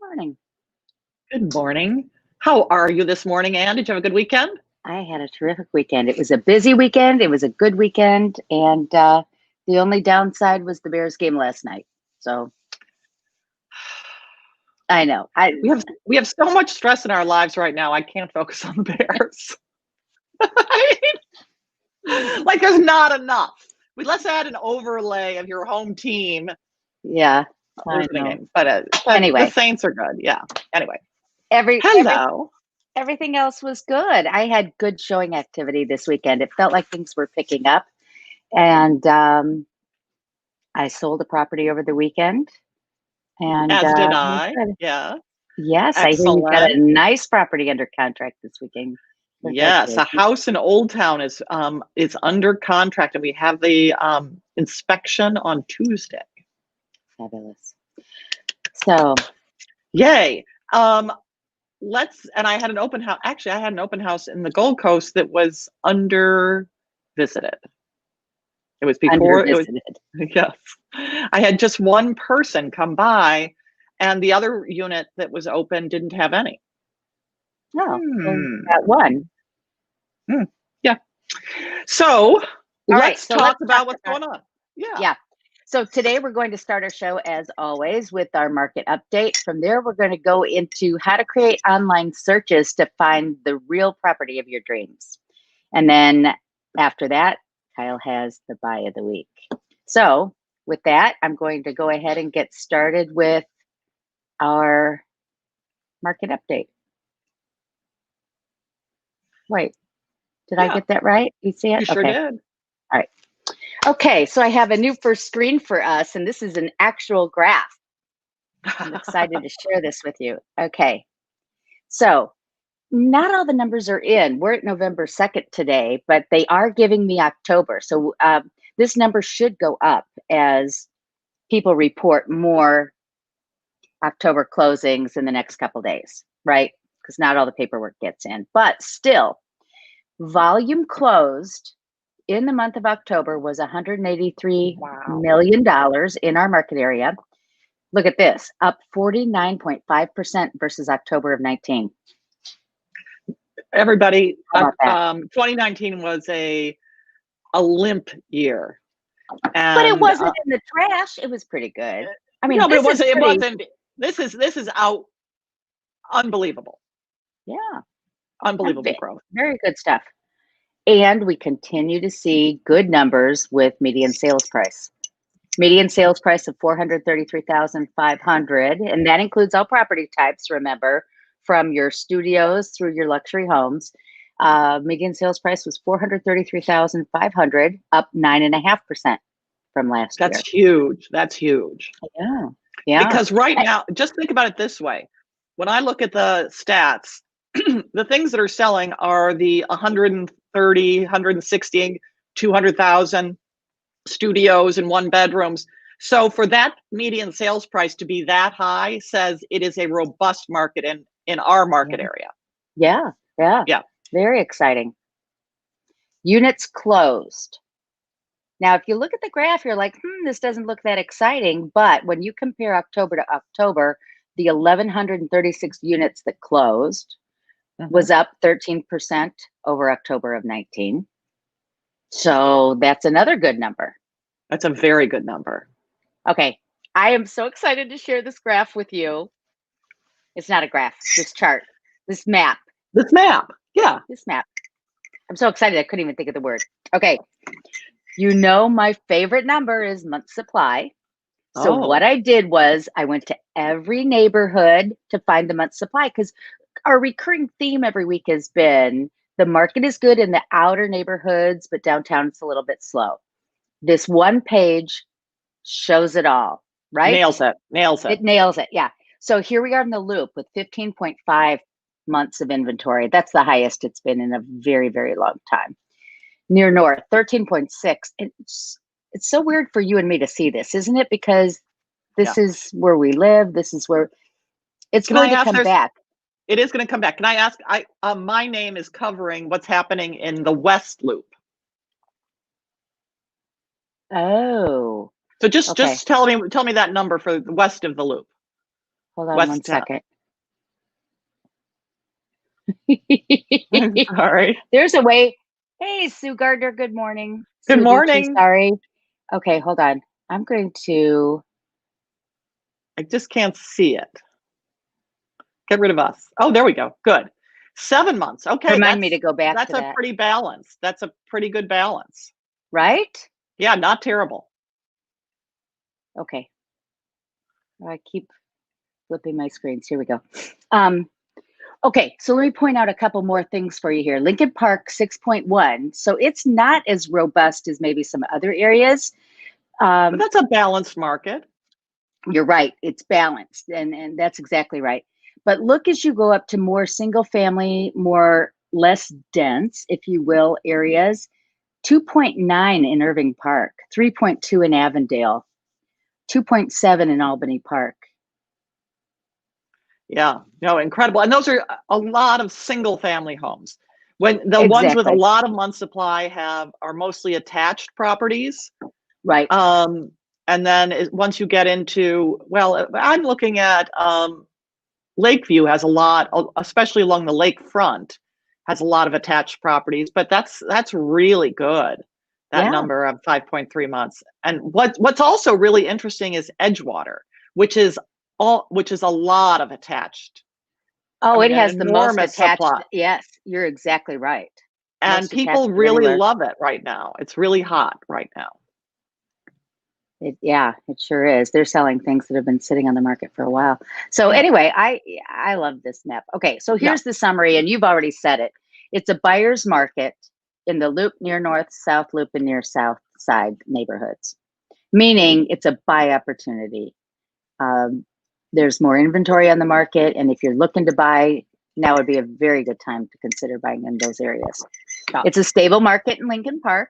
Morning. Good morning. How are you this morning, Ann? Did you have a good weekend? I had a terrific weekend. It was a busy weekend. It was a good weekend. And the only downside was the Bears game last night. So I know. We have so much stress in our lives right now. I can't focus on the Bears. Like there's not enough. Let's add an overlay of your home team. Yeah. I Losing know. game. But Anyway. the Saints are good. Yeah. Anyway. Hello. Everything else was good. I had good showing activity this weekend. It felt like things were picking up. And I sold a property over the weekend. And as did I. Yeah. Yes, Excellent. I hear you got a nice property under contract this weekend. Yes, a house in Old Town is under contract, and we have the inspection on Tuesday. Fabulous. So, yay. And I had an open house. Actually, I had an open house in the Gold Coast that was under visited. It was before it was. Yes, I had just one person come by, and the other unit that was open didn't have any. Oh, that one. Yeah. So let's talk about what's going on. Yeah. So today we're going to start our show as always with our market update. From there, we're going to go into how to create online searches to find the real property of your dreams. And then after that, Kyle has the buy of the week. So with that, I'm going to go ahead and get started with our market update. Wait, did I get that right? You see it? You sure did. All right. Okay, so I have a new first screen for us, and this is an actual graph. I'm excited to share this with you. Okay, so not all the numbers are in. We're at November 2nd today, but they are giving me October. So this number should go up as people report more October closings in the next couple days, right? Because not all the paperwork gets in. But still, volume closed in the month of October was $183 million in our market area. Look at this, up 49.5% versus October of 19. Everybody, 2019 was a limp year. But it wasn't in the trash. It was pretty good. I mean, no, but it wasn't. This is out. Unbelievable. Yeah. Unbelievable growth. Very good stuff. And we continue to see good numbers with median sales price. Median sales price of $433,500, and that includes all property types, remember, from your studios through your luxury homes. Median sales price was $433,500, up 9.5% from last year. That's huge. That's huge. Yeah. Because right now, just think about it this way. When I look at the stats, the things that are selling are the 130, 160, 200,000 studios and one bedrooms. So for that median sales price to be that high says it is a robust market in our market area. Yeah. Very exciting. Units closed. Now, if you look at the graph, you're like, this doesn't look that exciting. But when you compare October to October, the 1,136 units that closed was up 13% over October of 19. So that's another good number. That's a very good number. Okay. I am so excited to share this graph with you. It's not a graph, this chart, this map. Yeah. This map. I'm so excited I couldn't even think of the word. Okay. You know my favorite number is month supply. So what I did was I went to every neighborhood to find the month supply, because our recurring theme every week has been the market is good in the outer neighborhoods, but downtown it's a little bit slow. This one page shows it all, right? Nails it. It nails it, yeah. So here we are in the loop with 15.5 months of inventory. That's the highest it's been in a very, very long time. Near North, 13.6. It's so weird for you and me to see this, isn't it? Because this is where we live. This is where it's going to come back. It is going to come back. Can I ask? My name is covering what's happening in the West Loop. Oh. So just tell me that number for the west of the loop. Hold on one West Town. second. I'm sorry. There's a way. Hey, Sue Gardner, good morning. Good Sue Aducci, morning. sorry. Okay, hold on. I'm going to I just can't see it. Get rid of us. Oh, there we go. Good. 7 months. Okay, remind me to go back that's to a that, pretty balance. That's a pretty good balance. right? Yeah, not terrible. Okay. I keep flipping my screens. Here we go. Okay, so let me point out a couple more things for you here. Lincoln Park 6.1. So it's not as robust as maybe some other areas. But that's a balanced market. You're right. It's balanced, and that's exactly right. But look as you go up to more single family, more less dense, if you will, areas. 2.9 in Irving Park, 3.2 in Avondale, 2.7 in Albany Park. Yeah, no, incredible. And those are a lot of single family homes. When the ones with a Exactly. lot of month supply are mostly attached properties. Right. And then once you get into, well, I'm looking at Lakeview has a lot, especially along the lakefront, has a lot of attached properties, but that's really good. That Yeah. number of 5.3 months. And what's also really interesting is Edgewater, which is a lot of attached. Oh, I it mean, an has the most enormous attached. supply. Yes, you're exactly right. And Most attached people of really anywhere. love it right now. It's really hot right now. Yeah, it sure is. They're selling things that have been sitting on the market for a while. So Yeah. anyway, I love this map. Okay, so Yeah. here's the summary, and you've already said it. It's a buyer's market in the Loop, near North, South Loop, and near South Side neighborhoods, meaning it's a buy opportunity. There's more inventory on the market, and if you're looking to buy, now would be a very good time to consider buying in those areas. Yeah. It's a stable market in Lincoln Park,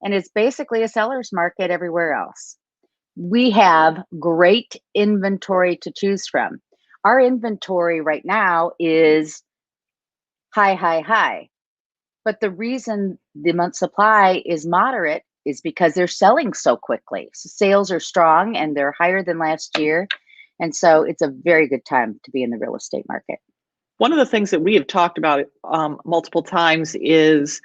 and it's basically a seller's market everywhere else. We have great inventory to choose from. Our inventory right now is high, high, high. But the reason the month supply is moderate is because they're selling so quickly. So sales are strong and they're higher than last year. And so it's a very good time to be in the real estate market. One of the things that we have talked about multiple times is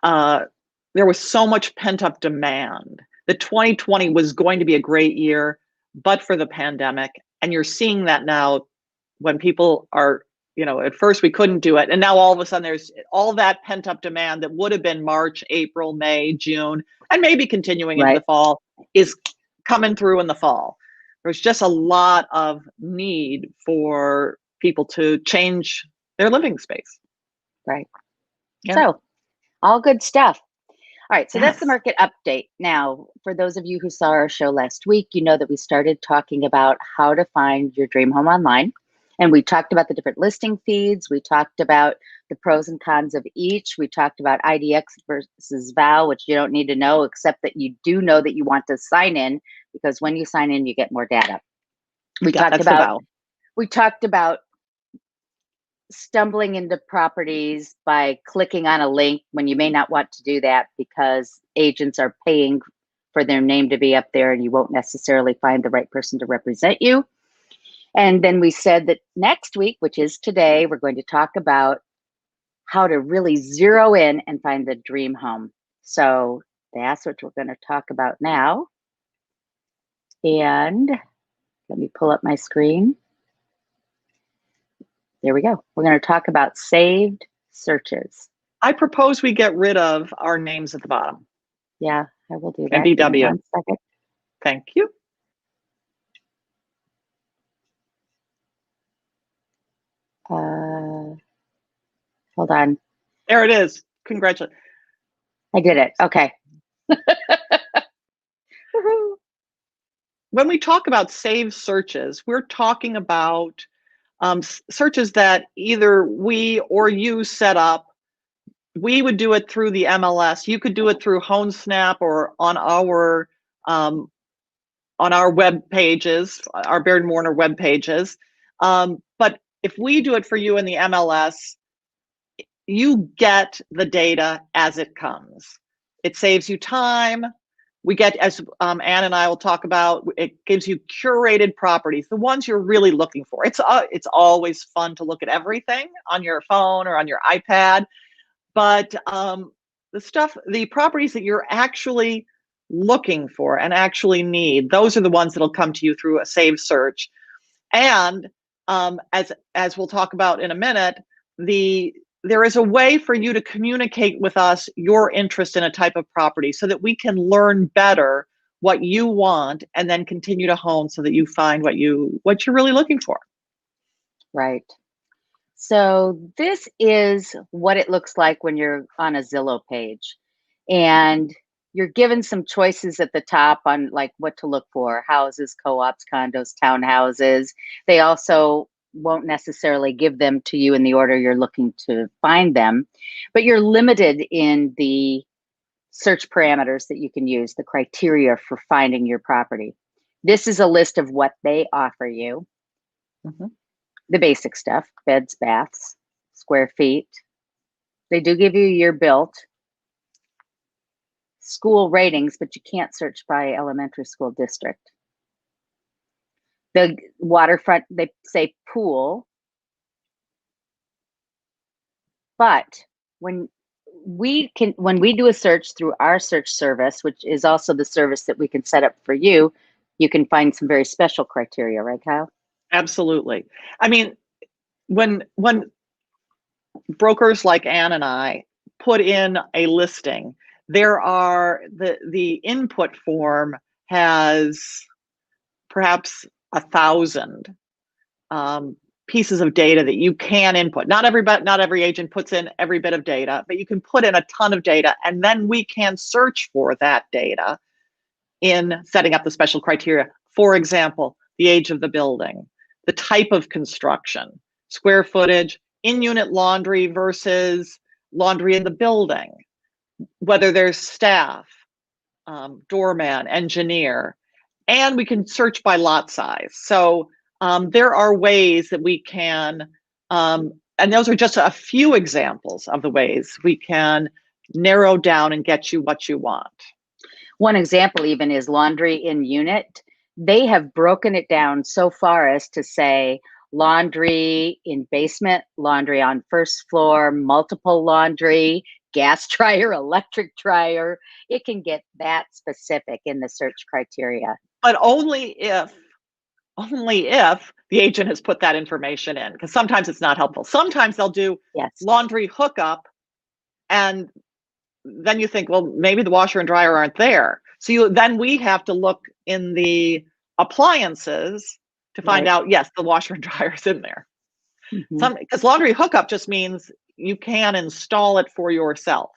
there was so much pent up demand. The 2020 was going to be a great year, but for the pandemic. And you're seeing that now when people are, at first we couldn't do it. And now all of a sudden there's all that pent up demand that would have been March, April, May, June, and maybe continuing into the fall is coming through in the fall. There's just a lot of need for people to change their living space. Right. Yeah. So all good stuff. All right, so that's the Yes. market update. Now, for those of you who saw our show last week, you know that we started talking about how to find your dream home online. And we talked about the different listing feeds. We talked about the pros and cons of each. We talked about IDX versus VAL, which you don't need to know, except that you do know that you want to sign in, because when you sign in, you get more data. We Yeah, talked that's the about vow. stumbling into properties by clicking on a link when you may not want to do that because agents are paying for their name to be up there and you won't necessarily find the right person to represent you. And then we said that next week, which is today, we're going to talk about how to really zero in and find the dream home. So that's what we're going to talk about now. And let me pull up my screen. There we go. We're going to talk about saved searches. I propose we get rid of our names at the bottom. Yeah, I will do that. And Give me BW. 1 second. Thank you. Hold on. There it is. Congratulations. I did it. Okay. When we talk about saved searches, we're talking about searches that either we or you set up. We would do it through the MLS. You could do it through HomeSnap or on our web pages, our Baird and Warner web pages. But if we do it for you in the MLS, you get the data as it comes. It saves you time. We get, as Ann and I will talk about, it gives you curated properties, the ones you're really looking for. It's always fun to look at everything on your phone or on your iPad, but the properties that you're actually looking for and actually need, those are the ones that'll come to you through a saved search. And as we'll talk about in a minute, there is a way for you to communicate with us your interest in a type of property so that we can learn better what you want and then continue to hone so that you find what you're really looking for. Right. So this is what it looks like when you're on a Zillow page, and you're given some choices at the top on like what to look for: houses, co-ops, condos, townhouses. They also won't necessarily give them to you in the order you're looking to find them, but you're limited in the search parameters that you can use, the criteria for finding your property. This is a list of what they offer you. The basic stuff: beds, baths, square feet. They do give you year built, school ratings, but you can't search by elementary school district. The waterfront, they say pool. But when we do a search through our search service, which is also the service that we can set up for you, you can find some very special criteria, right, Kyle? Absolutely. I mean, when brokers like Ann and I put in a listing, there are the input form has perhaps 1,000 pieces of data that you can input. Not every agent puts in every bit of data, but you can put in a ton of data, and then we can search for that data in setting up the special criteria. For example, the age of the building, the type of construction, square footage, in-unit laundry versus laundry in the building, whether there's staff, doorman, engineer, and we can search by lot size. So there are ways that we can, and those are just a few examples of the ways we can narrow down and get you what you want. One example even is laundry in unit. They have broken it down so far as to say laundry in basement, laundry on first floor, multiple laundry, gas dryer, electric dryer. It can get that specific in the search criteria. But only if the agent has put that information in, because sometimes it's not helpful. Sometimes they'll do laundry hookup, and then you think, well, maybe the washer and dryer aren't there. So then we have to look in the appliances to find out, yes, the washer and dryer is in there. Because laundry hookup just means you can install it for yourself.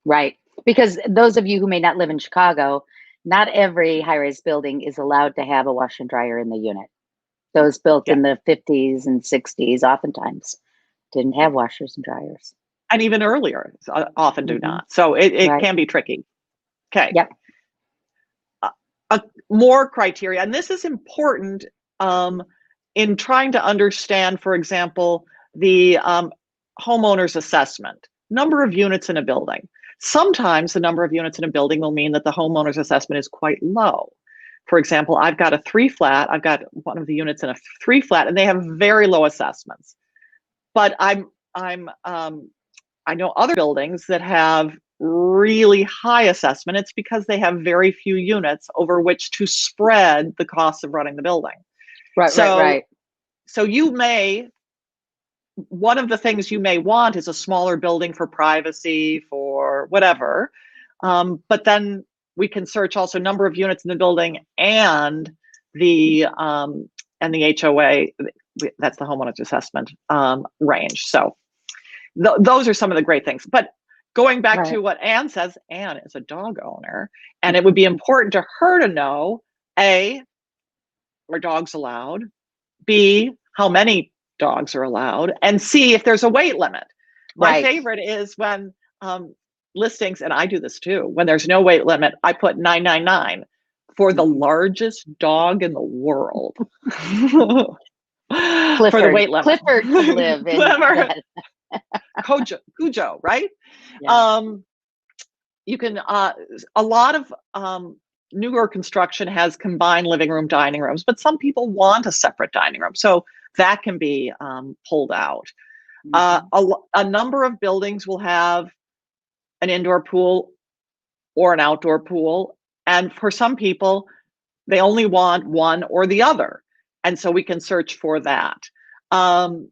Right. Because those of you who may not live in Chicago, not every high-rise building is allowed to have a washer and dryer in the unit. Those built in the 50s and 60s oftentimes didn't have washers and dryers. And even earlier, often do not. So it can be tricky. Okay. Yep. More criteria, and this is important in trying to understand, for example, the homeowner's assessment, number of units in a building. Sometimes the number of units in a building will mean that the homeowner's assessment is quite low. For example, I've got a 3-flat. I've got one of the units in a 3-flat, and they have very low assessments. But I know other buildings that have really high assessment. It's because they have very few units over which to spread the costs of running the building. Right. So one of the things you may want is a smaller building for privacy, for whatever. But then we can search also number of units in the building and the HOA, that's the homeowner's assessment range. So those are some of the great things. But going back to what Ann says, Ann is a dog owner, and it would be important to her to know, A, are dogs allowed? B, how many dogs are allowed? And C, if there's a weight limit. My favorite is when listings, and I do this too, when there's no weight limit, I put 999 for the largest dog in the world. Clifford, for the weight limit. Clifford could live in Cujo, right? you can, a lot of newer construction has combined living room, dining rooms, but some people want a separate dining room. So that can be pulled out. Mhm. A number of buildings will have an indoor pool or an outdoor pool. And for some people, they only want one or the other. And so we can search for that. Um,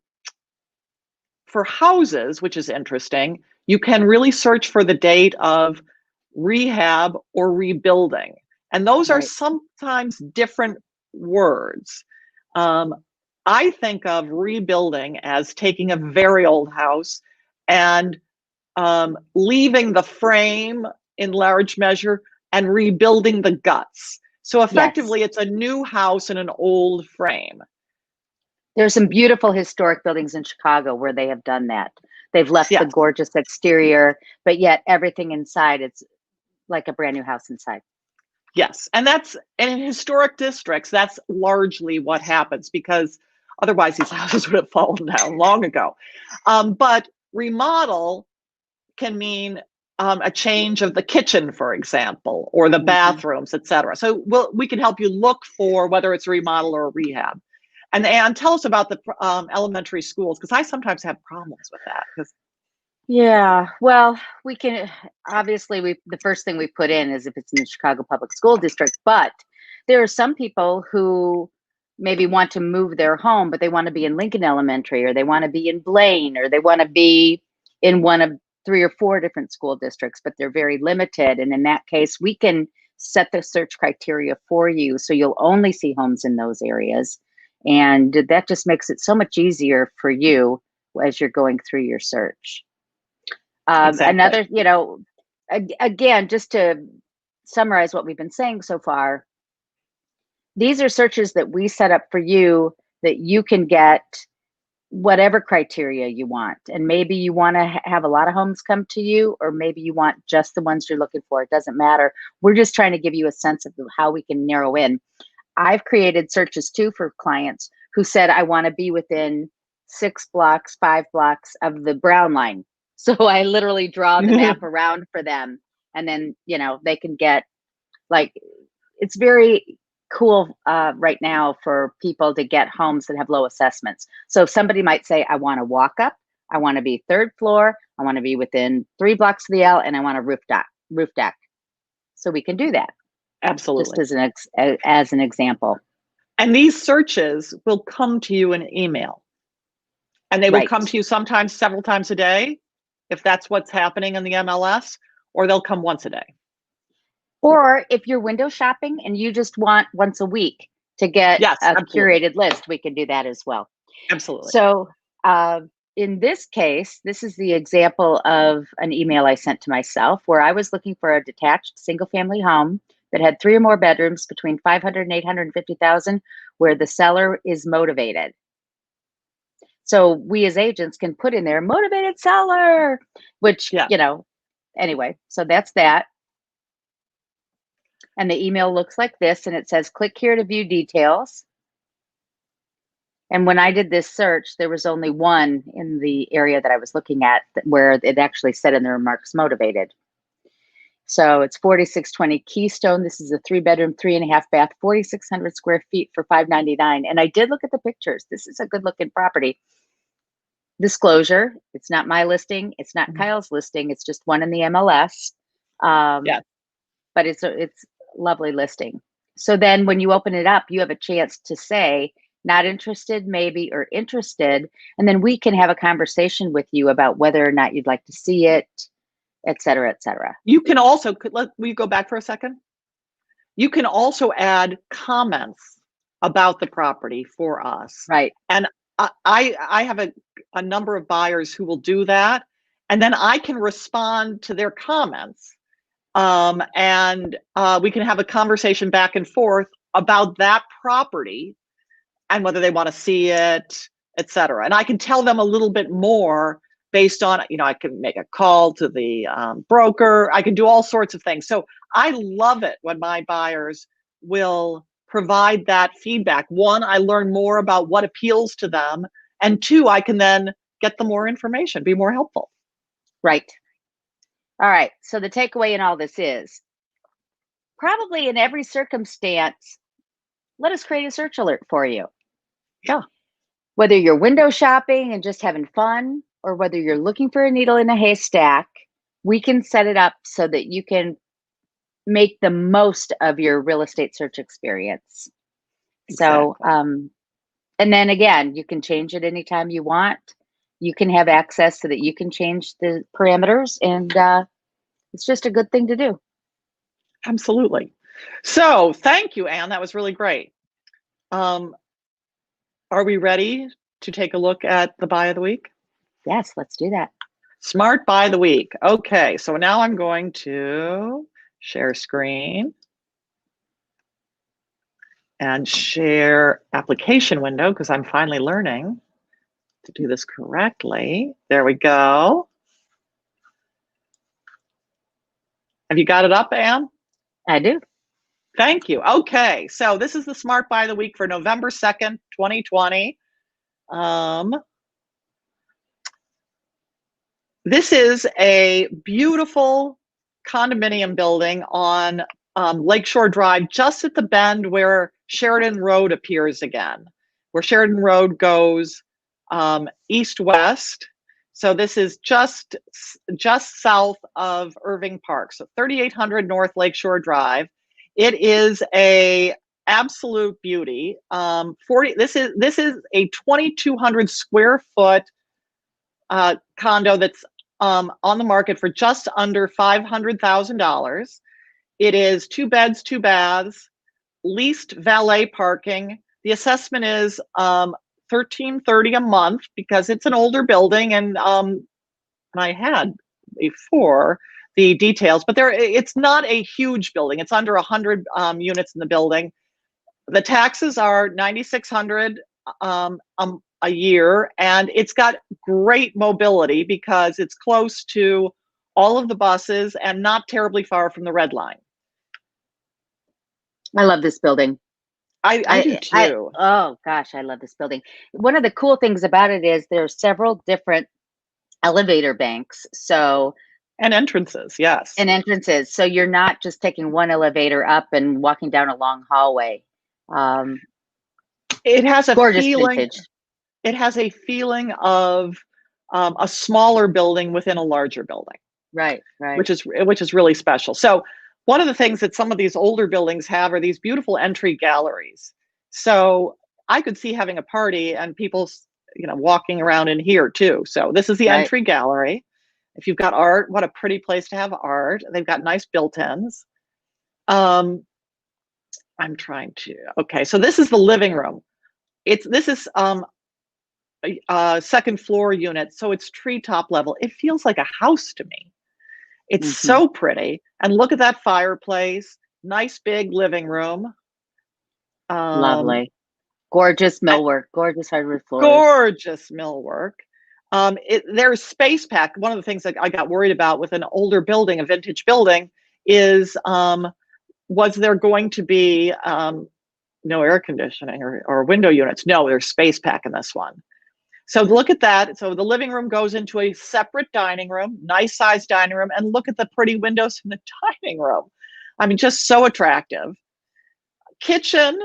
for houses, which is interesting, you can really search for the date of rehab or rebuilding. And those are Right. sometimes different words. Um, I think of rebuilding as taking a very old house and leaving the frame in large measure and rebuilding the guts. So Yes. effectively, it's a new house in an old frame. There's some beautiful historic buildings in Chicago where they have done that. They've left the Yes, gorgeous exterior, but yet everything inside, it's like a brand new house inside. yes. And in historic districts, that's largely what happens because otherwise these houses would have fallen down long ago. But remodel can mean a change of the kitchen, for example, or the Mhm. bathrooms, et cetera. So we can help you look for whether it's a remodel or a rehab. And Anne, tell us about the elementary schools, because I sometimes have problems with that. Because Yeah, well, we can obviously we the first thing we put in is if it's in the Chicago Public School District, but there are some people who maybe want to move their home, but they want to be in Lincoln Elementary or they want to be in Blaine or they want to be in one of three or four different school districts, but they're very limited. And in that case, we can set the search criteria for you so you'll only see homes in those areas. And that just makes it so much easier for you as you're going through your search. exactly. Another, again, just to summarize what we've been saying so far, these are searches that we set up for you that you can get whatever criteria you want. And maybe you want to have a lot of homes come to you, or maybe you want just the ones you're looking for. It doesn't matter. We're just trying to give you a sense of how we can narrow in. I've created searches too for clients who said, I want to be within 6 blocks, 5 blocks of the Brown line. So I literally draw the map around for them. And then, they can get like, it's very cool right now for people to get homes that have low assessments. So somebody might say, I want to walk up, I want to be third floor, I want to be within 3 blocks of the L, and I want a roof deck. So we can do that just Absolutely. as an example. And these searches will come to you in email. And they will come Right. to you sometimes several times a day, if that's what's happening in the MLS, or they'll come once a day. Or if you're window shopping and you just want once a week to get Yes, a absolutely. curated list, we can do that as well. Absolutely. So, in this case, this is the example of an email I sent to myself where I was looking for a detached single family home that had 3 or more bedrooms between 500 and 850,000, where the seller is motivated. So we as agents can put in there motivated seller, which, Yeah. anyway, so that's that. And the email looks like this, and it says, click here to view details. And when I did this search, there was only one in the area that I was looking at where it actually said in the remarks motivated. So it's 4620 Keystone. This is a 3-bedroom, 3.5 bath, 4,600 square feet for $599. And I did look at the pictures. This is a good looking property. Disclosure, it's not my listing. It's not Kyle's listing. It's just one in the MLS. Yeah. But it's a lovely listing. So then when you open it up, you have a chance to say, not interested, maybe, or interested. And then we can have a conversation with you about whether or not you'd like to see it, et cetera, et cetera. You can also, will you go back for a second? You can also add comments about the property for us. Right. And I have a number of buyers who will do that. And then I can respond to their comments. And we can have a conversation back and forth about that property and whether they want to see it, et cetera. And I can tell them a little bit more based on, I can make a call to the broker. I can do all sorts of things. So I love it when my buyers will provide that feedback. One, I learn more about what appeals to them. And two, I can then get them more information, be more helpful. Right. All right. So the takeaway in all this is probably in every circumstance, let us create a search alert for you. Yeah, Whether you're window shopping and just having fun, or whether you're looking for a needle in a haystack, we can set it up so that you can make the most of your real estate search experience. So, exactly. and then again, you can change it anytime you want. You can have access so that you can change the parameters, and it's just a good thing to do. Absolutely. So thank you, Anne. That was really great. Are we ready to take a look at the buy of the week? Yes, let's do that. Smart buy of the week. Okay, so now I'm going to share screen and share application window because I'm finally learning to do this correctly. There we go. Have you got it up, Anne? I do. Thank you. Okay, so this is the Smart Buy of the Week for November 2nd, 2020. This is a beautiful condominium building on Lakeshore Drive, just at the bend where Sheridan Road appears again, where Sheridan Road goes east-west. So this is just south of Irving Park, so 3800 North Lakeshore Drive. It is a absolute beauty. This is a 2,200 square foot condo that's on the market for just under $500,000. It is 2 beds, 2 baths, leased valet parking. The assessment is $1,330 a month because it's an older building, and I had before the details, but it's not a huge building. It's under 100 units in the building. The taxes are $9,600 a year, and it's got great mobility because it's close to all of the buses and not terribly far from the Red Line. I love this building. I do too. Oh gosh, I love this building. One of the cool things about it is there are several different elevator banks. So And entrances, yes. and entrances. So you're not just taking one elevator up and walking down a long hallway. It has a Gorgeous feeling. vintage. It has a feeling of a smaller building within a larger building. Right, right. Which is really special. So one of the things that some of these older buildings have are these beautiful entry galleries. So I could see having a party and people, walking around in here too. So this is the entry gallery. If you've got art, what a pretty place to have art. They've got nice built-ins. I'm trying to, okay, so this is the living room. This is a second floor unit, so it's treetop level. It feels like a house to me. It's so pretty. And look at that fireplace. Nice big living room. Lovely. Gorgeous millwork. Gorgeous hardwood floors. Gorgeous millwork. There's space pack. One of the things that I got worried about with an older building, a vintage building, is was there going to be no air conditioning or window units? No, there's space pack in this one. So look at that. So the living room goes into a separate dining room, nice sized dining room, and look at the pretty windows in the dining room. I mean, just so attractive. Kitchen,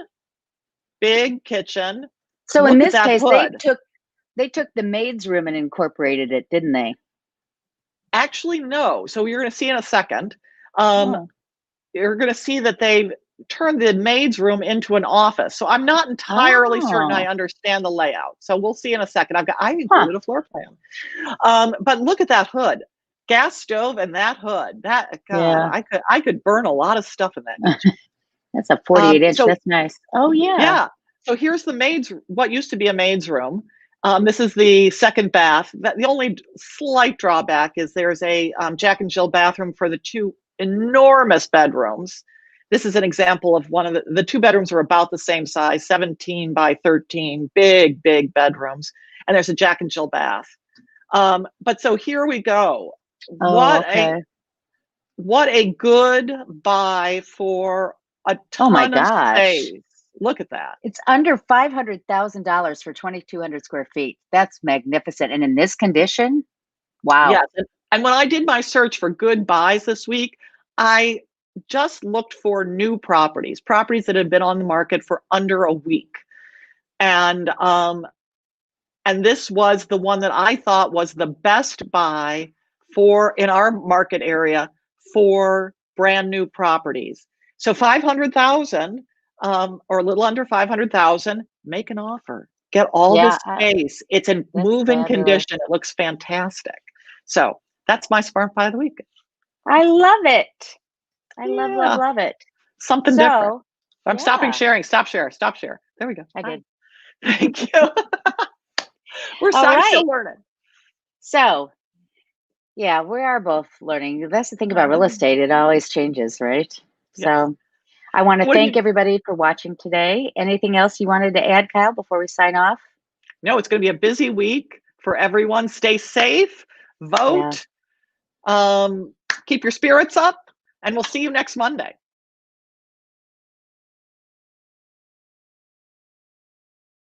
big kitchen. So in this case, they took the maid's room and incorporated it, didn't they? Actually, no. So you're going to see in a second. You're going to see that they've turned the maid's room into an office. So I'm not entirely certain I understand the layout. So we'll see in a second. I included a floor plan. But look at that hood. Gas stove and that hood. That, God, I could burn a lot of stuff in that. That's a 48 inch. That's nice. Oh yeah. Yeah. So here's what used to be a maid's room. This is the second bath. The only slight drawback is there's a Jack and Jill bathroom for the 2 enormous bedrooms. This is an example of one of the 2 bedrooms are about the same size, 17 by 13, big, big bedrooms. And there's a Jack and Jill bath. But so here we go. What a good buy for a ton of space. Look at that. It's under $500,000 for 2,200 square feet. That's magnificent. And in this condition, wow. Yes. And when I did my search for good buys this week, I just looked for new properties that had been on the market for under a week. And this was the one that I thought was the best buy for in our market area for brand new properties. So 500,000 or a little under 500,000, make an offer. Get all Yeah, this space. It's in that's move-in fabulous. condition. It looks fantastic. So that's my smart buy of the week. I love it. I love, love, Yeah, love it. something different. So, I'm stopping yeah, sharing. Stop share. Stop share. There we go. I Bye. did. Thank you. All I'm right. still learning. So, yeah, we are both learning. That's the thing I about real know. estate. It always changes, right? Yes. So, I want to What do thank you? everybody for watching today. Anything else you wanted to add, Kyle, before we sign off? No, it's going to be a busy week for everyone. Stay safe, Yeah. vote, keep your spirits up, and we'll see you next Monday.